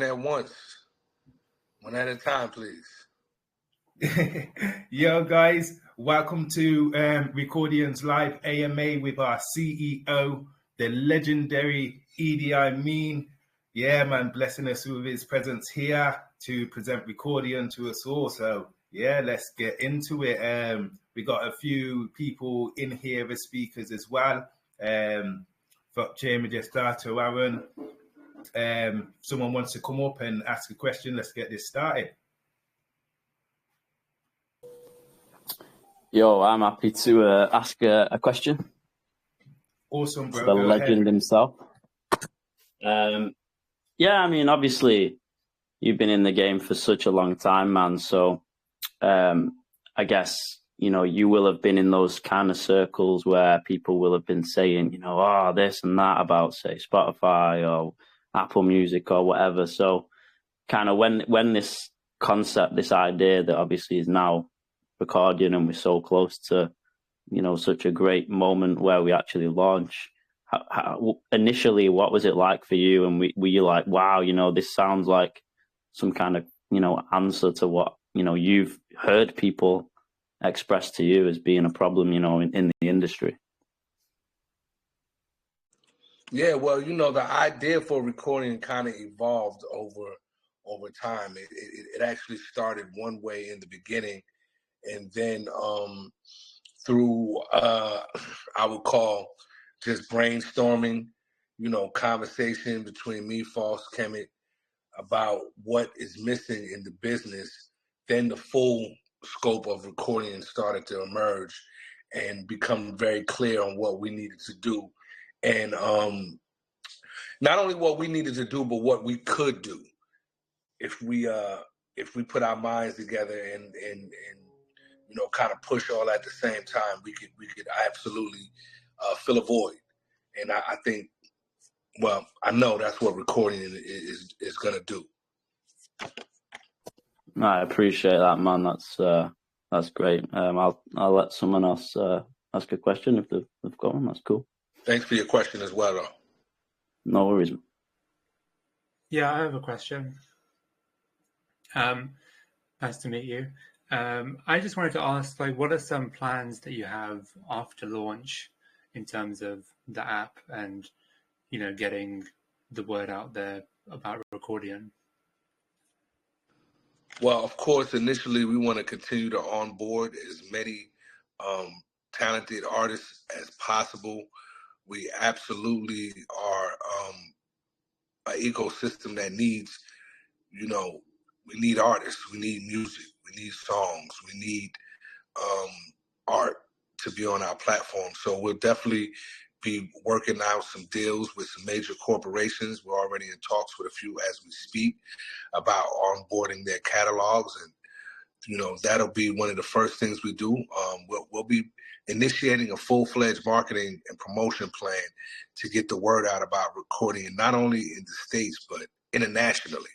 at once. One at a time, please. Yo, guys, welcome to Recordian's live AMA with our CEO, the legendary EDI Mean. Yeah, man, blessing us with his presence here to present Recordian to us all. So, yeah, let's get into it. We got a few people in here as speakers as well. Got Jamie Gestato, Aaron. Someone wants to come up and ask a question. Let's get this started. Yo, I'm happy to ask a question. Awesome, bro. The legend himself. Yeah, I mean, obviously, you've been in the game for such a long time, man. So I guess, you know, you will have been in those kind of circles where people will have been saying, you know, oh, this and that about, say, Spotify or Apple Music or whatever. So kind of when this concept, this idea that obviously is now Recordian and we're so close to, you know, such a great moment where we actually launch. Initially, what was it like for you? And were you like, wow, you know, this sounds like some kind of, you know, answer to what, you know, you've heard people express to you as being a problem, you know, in the industry? Yeah, well, you know, the idea for Recordian kind of evolved over time. It actually started one way in the beginning, and then through I would call just brainstorming, you know, conversation between me, False Kemet, about what is missing in the business, then the full scope of Recordian started to emerge and become very clear on what we needed to do. And not only what we needed to do, but what we could do if we put our minds together and you know, kind of push all at the same time, we could absolutely fill a void. And I think, well, I know that's what Recordian is going to do. I appreciate that, man. That's great. I'll let someone else ask a question if they've got one. That's cool. Thanks for your question as well, though. No worries. Yeah, I have a question. Nice to meet you. I just wanted to ask, like, what are some plans that you have after launch in terms of the app and, you know, getting the word out there about Recordian? Well, of course, initially we want to continue to onboard as many talented artists as possible. We absolutely are an ecosystem that needs, you know, we need artists, we need music, we need songs, we need art to be on our platform. So we'll definitely be working out some deals with some major corporations. We're already in talks with a few as we speak about onboarding their catalogs, and you know, that'll be one of the first things we do. We'll be initiating a full-fledged marketing and promotion plan to get the word out about Recordian, not only in the States, but internationally.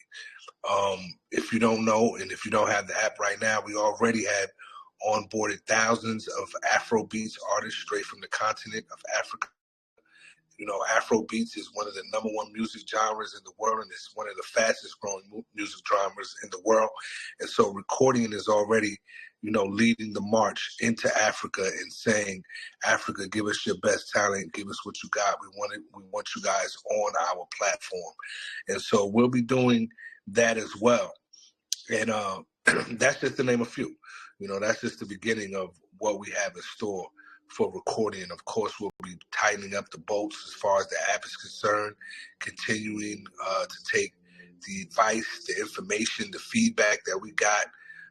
If you don't know, and if you don't have the app right now, we already have onboarded thousands of Afrobeats artists straight from the continent of Africa. You know, Afrobeats is one of the #1 music genres in the world, and it's one of the fastest growing music genres in the world. And so Recordian is already, you know, leading the march into Africa and saying, Africa, give us your best talent, give us what you got. We want you guys on our platform. And so we'll be doing that as well. And that's just to name a few. You know, that's just the beginning of what we have in store for Recordian. Of course, we'll be tightening up the bolts as far as the app is concerned, continuing to take the advice, the information, the feedback that we got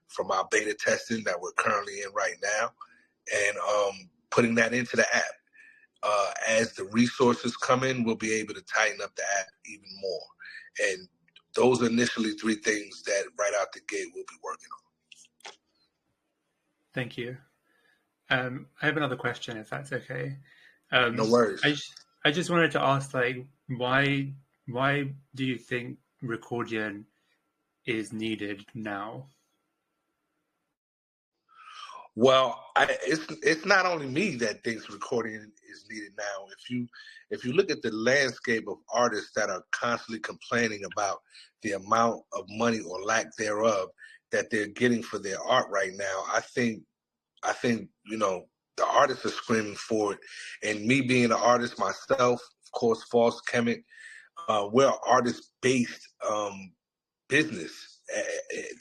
from our beta testing that we're currently in right now, and putting that into the app. As the resources come in, we'll be able to tighten up the app even more. And those are initially 3 things that right out the gate we'll be working on. Thank you. I have another question, if that's okay. No worries. I just wanted to ask, like, why do you think Recordian is needed now? Well, it's not only me that thinks recording is needed now. If you look at the landscape of artists that are constantly complaining about the amount of money or lack thereof that they're getting for their art right now, I think the artists are screaming for it. And me being an artist myself, of course, False Chemic, we're an artist-based business.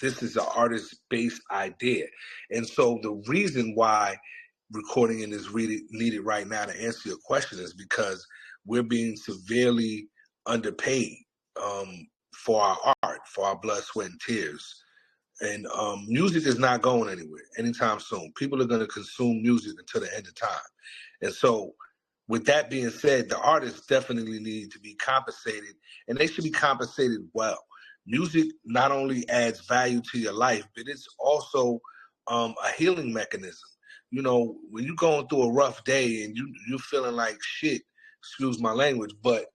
This is an artist-based idea. And so the reason why recording is really needed right now, to answer your question, is because we're being severely underpaid for our art, for our blood, sweat, and tears. And music is not going anywhere anytime soon. People are going to consume music until the end of time. And so with that being said, the artists definitely need to be compensated, and they should be compensated well. Music not only adds value to your life, but it's also a healing mechanism. You know, when you're going through a rough day and you're feeling like shit, excuse my language, but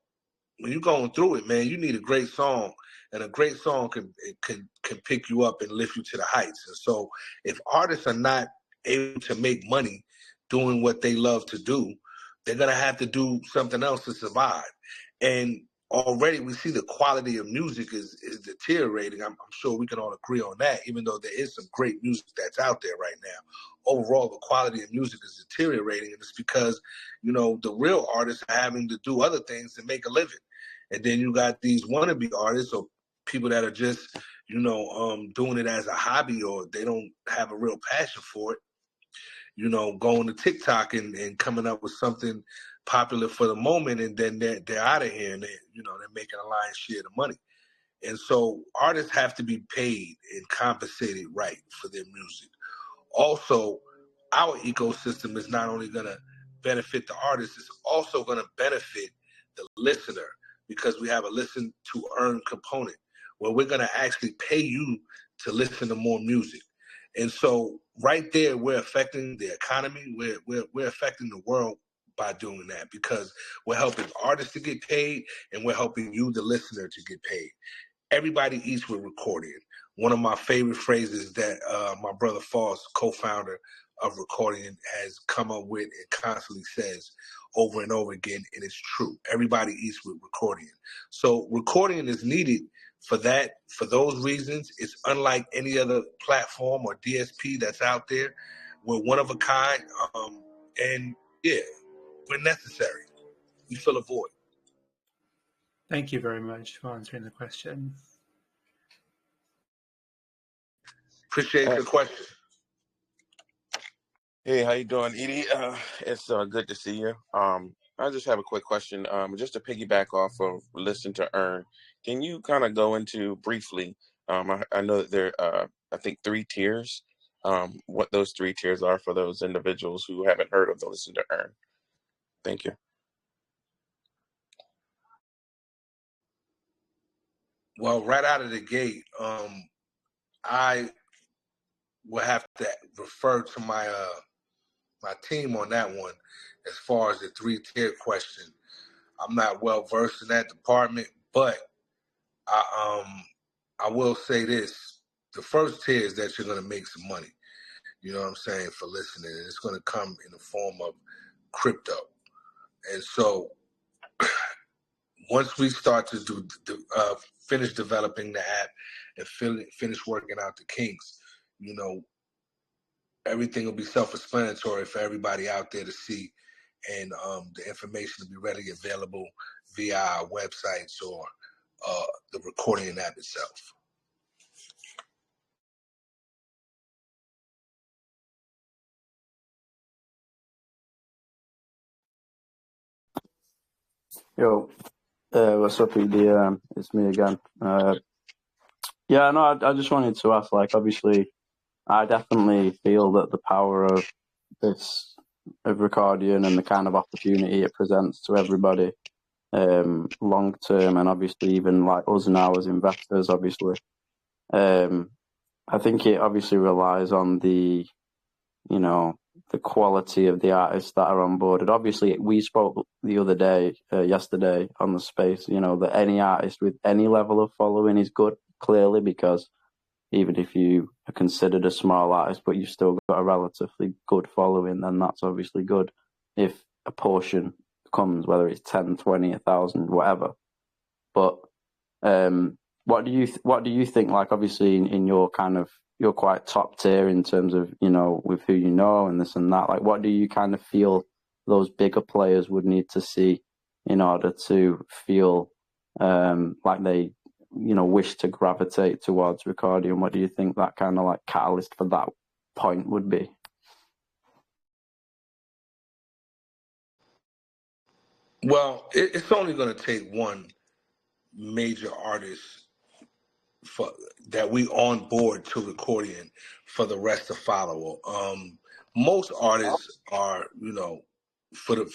when you're going through it, man, you need a great song, and a great song can pick you up and lift you to the heights. And so if artists are not able to make money doing what they love to do, they're going to have to do something else to survive. And already we see the quality of music is deteriorating. I'm sure we can all agree on that, even though there is some great music that's out there right now. Overall, the quality of music is deteriorating, and it's because, you know, the real artists are having to do other things to make a living. And then you got these wannabe artists or people that are just, you know, doing it as a hobby, or they don't have a real passion for it, you know, going to TikTok and coming up with something popular for the moment, and then they're out of here, and they're making a lion's share of money. And so artists have to be paid and compensated right for their music. Also, our ecosystem is not only going to benefit the artist, it's also going to benefit the listener, because we have a listen to earn component where we're going to actually pay you to listen to more music. And so right there, we're affecting the economy. We're affecting the world by doing that, because we're helping artists to get paid, and we're helping you, the listener, to get paid. Everybody eats with Recordian. One of my favorite phrases that my brother Foss, co-founder of Recordian, has come up with and constantly says over and over again, and it's true. Everybody eats with Recordian. So Recordian is needed for that, for those reasons. It's unlike any other platform or DSP that's out there. We're one of a kind, and yeah, we're necessary. We fill a void. Thank you very much for answering the question. Appreciate your question. Hey, how you doing, Edie? It's good to see you. I just have a quick question. Just to piggyback off of Listen to Earn, can you kind of go into briefly? I know that there I think 3 tiers. What those 3 tiers are for those individuals who haven't heard of the Listen to Earn. Thank you. Well, right out of the gate, I will have to refer to my my team on that one. As far as the 3-tier question, I'm not well versed in that department, but I will say this: the first tier is that you're going to make some money. You know what I'm saying, for listening, and it's going to come in the form of crypto. And so once we start to finish developing the app and finish working out the kinks, you know, everything will be self-explanatory for everybody out there to see, and the information will be readily available via our websites or the Recordian app itself. Yo, what's up, ED? It's me again. Yeah, no, I just wanted to ask, like, obviously, I definitely feel that the power of Recordian and the kind of opportunity it presents to everybody, long term, and obviously even like us now as investors, obviously. I think it obviously relies on the quality of the artists that are on board. And obviously, we spoke the other day, yesterday on the space, that any artist with any level of following is good, clearly, because even if you are considered a small artist, but you've still got a relatively good following, then that's obviously good. If a portion comes, whether it's 10, 20, 1,000, whatever. But what do you think? Like, obviously, in your kind of, you're quite top tier in terms of, you know, with who you know and this and that. Like, what do you kind of feel those bigger players would need to see in order to feel like they, you know, wish to gravitate towards Recordian? What do you think that kind of like catalyst for that point would be? Well, it's only going to take one major artist that we on board to Recordian for the rest to follow. Most artists are, you know, for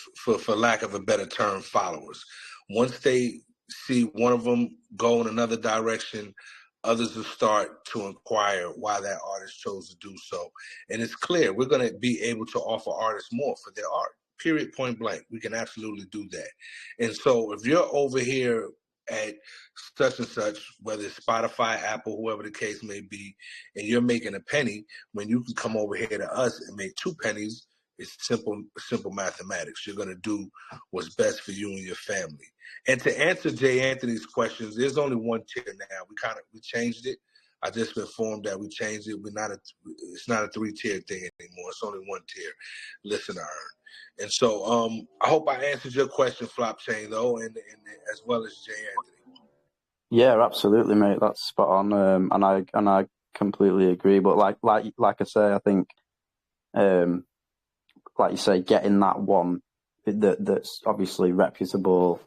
lack of a better term, followers. Once they see one of them go in another direction, others will start to inquire why that artist chose to do so. And it's clear we're going to be able to offer artists more for their art. Period, point blank. We can absolutely do that. And so if you're over here at such and such, whether it's Spotify, Apple, whoever the case may be, and you're making a penny, when you can come over here to us and make 2 pennies, it's simple mathematics. You're going to do what's best for you and your family. And to answer Jay Anthony's questions, there's only one tier now. We changed it. I just been informed that we changed it. It's not a 3-tier thing anymore. It's only 1 tier. Listen to earn. And so I hope I answered your question, Flop Chain, though, and as well as Jay Anthony. Yeah, absolutely, mate. That's spot on, and I completely agree. But like I say, I think, like you say, getting that one that's obviously reputable,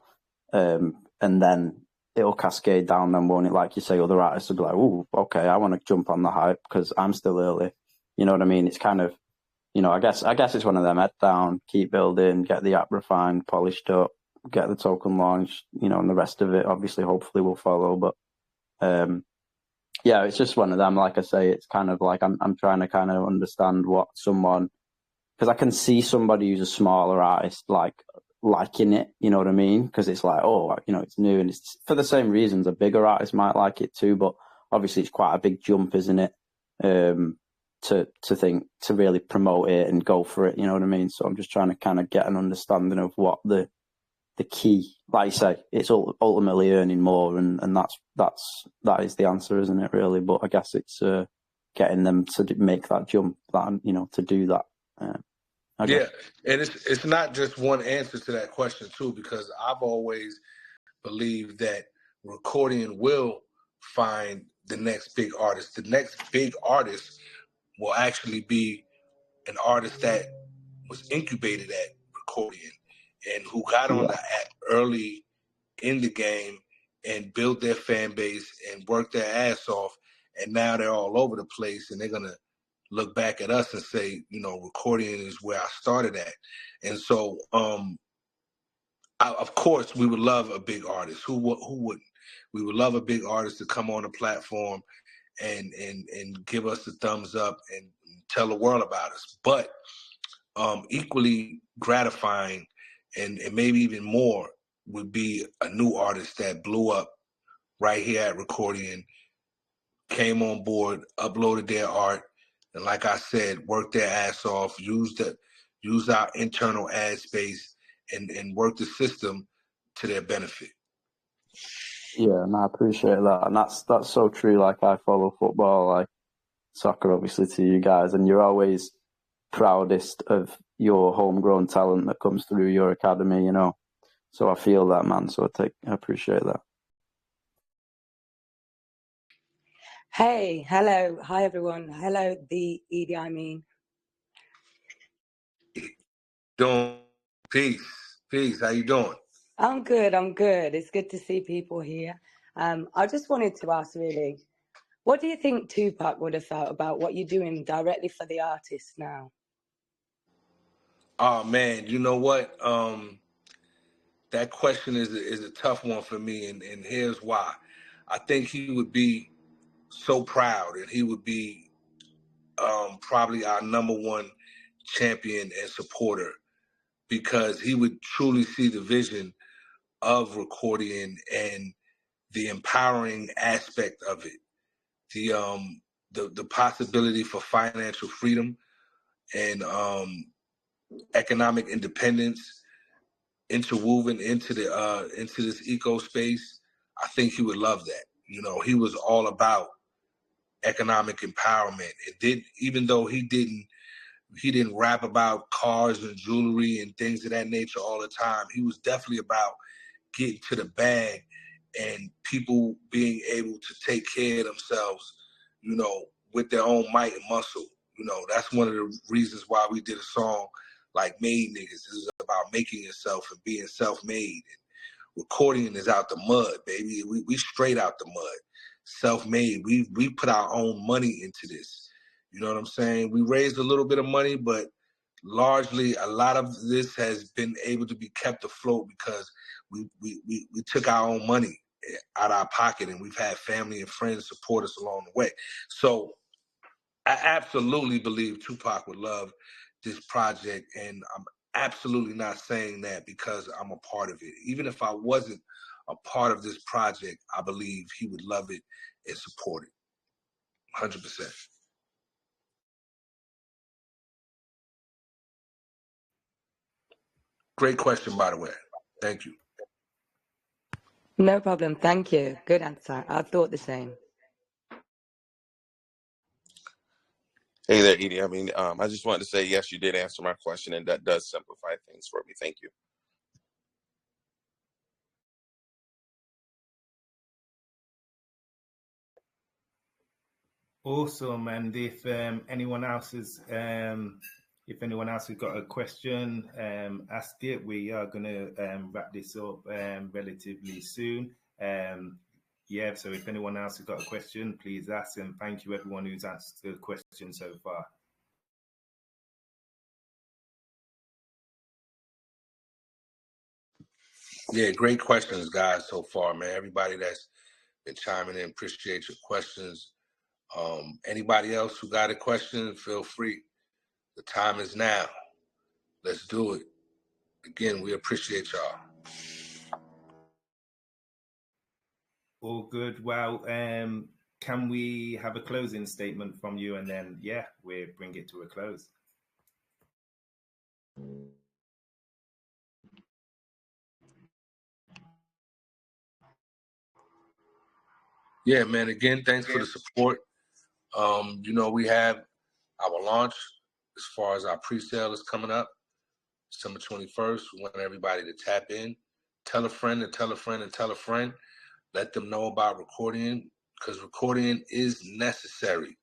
and then it'll cascade down. Then, won't it? Like you say, other artists will be like, "Oh, okay, I want to jump on the hype because I'm still early." You know what I mean? It's kind of, you know, I guess it's one of them: head down, keep building, get the app refined, polished up, get the token launched, you know, and the rest of it obviously hopefully will follow. But yeah, it's just one of them. Like I say, it's kind of like I'm trying to kind of understand what someone, because I can see somebody who's a smaller artist liking it, you know what I mean? Because it's like, oh, you know, it's new, and it's for the same reasons a bigger artist might like it too. But obviously it's quite a big jump, isn't it? To really promote it and go for it, you know what I mean? So I'm just trying to kind of get an understanding of what the key, like you say, it's ultimately earning more, and that is the answer, isn't it, really? But I guess it's getting them to make that jump, that, you know, to do that. Yeah, and it's not just one answer to that question too, because I've always believed that Recordian will find the next big artist. The next big artist will actually be an artist that was incubated at Recordian and who got on the app early in the game and built their fan base and worked their ass off, and now they're all over the place, and they're gonna look back at us and say, you know, Recordian is where I started at. And so, of course, we would love a big artist. Who wouldn't? We would love a big artist to come on the platform and give us the thumbs up and tell the world about us. But equally gratifying and maybe even more would be a new artist that blew up right here at Recordian, came on board, uploaded their art, and like I said, worked their ass off, used our internal ad space and work the system to their benefit. Yeah, and I appreciate that. And that's so true. Like, I follow football, like soccer, obviously, to you guys, and you're always proudest of your homegrown talent that comes through your academy, you know. So I feel that, man. So I appreciate that. Hey, hello. Hi, everyone. Hello, the EDI Mean. Doing peace. How you doing? I'm good. It's good to see people here. I just wanted to ask, really, what do you think Tupac would have felt about what you're doing directly for the artists now? Oh man, you know what? That question is a tough one for me, and here's why. I think he would be so proud, and he would be probably our #1 champion and supporter, because he would truly see the vision of Recordian and the empowering aspect of it. the possibility for financial freedom and economic independence interwoven into this eco space, I think he would love that. You know, he was all about economic empowerment. Even though he didn't rap about cars and jewelry and things of that nature all the time, he was definitely about getting to the bag and people being able to take care of themselves, you know, with their own might and muscle. You know, that's one of the reasons why we did a song like Made Niggas. This is about making yourself and being self-made. And Recordian is out the mud, baby. We straight out the mud. Self-made. We put our own money into this. You know what I'm saying? We raised a little bit of money, but largely a lot of this has been able to be kept afloat because we took our own money out of our pocket, and we've had family and friends support us along the way. So I absolutely believe Tupac would love this project, and I'm absolutely not saying that because I'm a part of it. Even if I wasn't a part of this project, I believe he would love it and support it 100%. Great question, by the way. Thank you. No problem. Thank you. Good answer. I thought the same. Hey there, Edie. I mean, I just wanted to say, yes, you did answer my question, and that does simplify things for me. Thank you. Awesome. And if anyone else has got a question, ask it. We are going to wrap this up relatively soon. Yeah, so if anyone else has got a question, please ask. And thank you everyone who's asked the question so far. Yeah, great questions, guys, so far, man. Everybody that's been chiming in, appreciate your questions. Anybody else who got a question, feel free. The time is now. Let's do it. Again, we appreciate y'all. All good. Well, can we have a closing statement from you, and then we bring it to a close. Yeah, man. Again, thanks for the support. You know, we have our launch as far as our pre-sale is coming up, December 21st. We want everybody to tap in, tell a friend and tell a friend and tell a friend. Let them know about Recordian, because Recordian is necessary.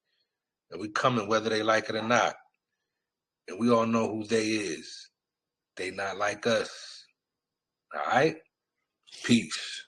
And we coming whether they like it or not. And we all know who they is. They not like us. All right? Peace.